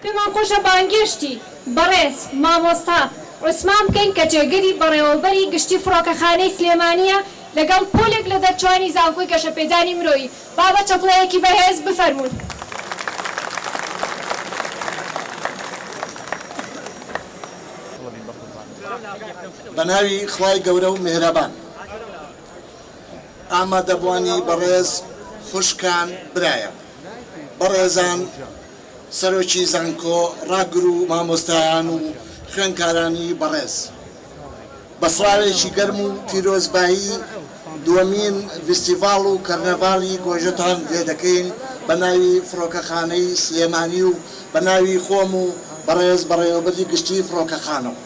پێمان خۆشە بانگشتی بەڕێز مامۆستا عوسمان بکەین کە جێگەری بەڕێوەبەری گشتی فڕۆکەخانەی سلێمانیە لەگەڵ پۆلێک لە دەرچوانی زانکۆی گەشەپێدانی مرۆیی بابە چەپڵەیەکی بەهێز بفەرمون. بەناوی خوای گەورە و میهرەبان ئامادەبوانی بەڕێز خوشکان برایە بەڕێزان سەرۆکی زانکۆ ڕاگر و مامۆستایان و خوێندکارانی بەڕێز بە سڵاوێکی گەرم و پیرۆزبایی دووەمین فیستیڤاڵ و کەرنەڤاڵی گۆژەتان لێ دەکەین بە ناوی فڕۆکەخانەی سلێمانی و بە ناوی خۆم و بەڕێز بەڕێوەبەری گشتی فڕۆکەخانەوە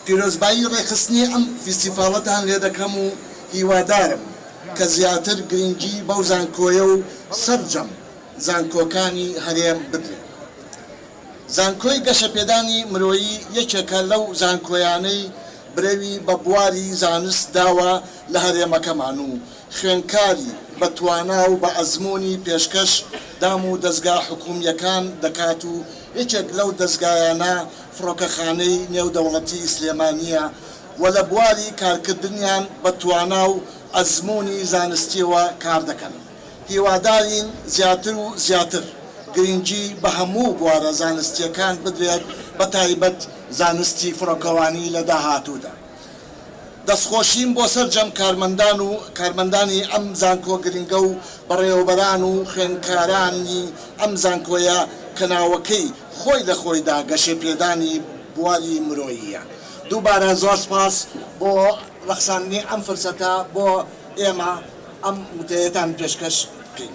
پیرۆزبایی ڕێخستنی ئەم فیستیڤاڵەتان لێ دەکەم و هیوادارم کە زیاتر گرنگی بەو زانکۆیە و سەرجەم زانکۆکانی هەرێم بدرێت. زانکۆی گەشەپێدانی مرۆیی یەکێکە لەو زانکۆیانەی برەوی بە بواری زانست داوە لە هەرێمەکەمان و خوێندکاری بە توانا و بە ئەزمموی پێشکەش دام و دەستگا حکوومیەکان دەکات و یەکێک لەو دەستگایانە فڕۆکەخانەی نێودەوڵەتی سلێمانیە و لە بواری کارکردنیان بە توانا و ئەزمموی زانستیەوە کار دەکەن. هیوادارین زیاتر و زیاتر گرنگی بە هەموو بوارە زانستیەکان بدرێت بە تایبەت زانستی فڕۆکەوانی لە داهاتوودا. دەستخۆشیم بۆ سەرجەم کارمەندانی ئەم زانکۆ گرنگە و بەڕێوەبەران و خوێندکارانی ئەم زانکۆیە کە ناوەکەی خۆی لە خۆیدا گەشەپێدانی بواری مرۆییە. دووبارە زۆر سپاس بۆ ڕەخساندنی ئەم فرسەتە بۆ ئێمە ئەم وتەیەتان پێشکەش بکەین.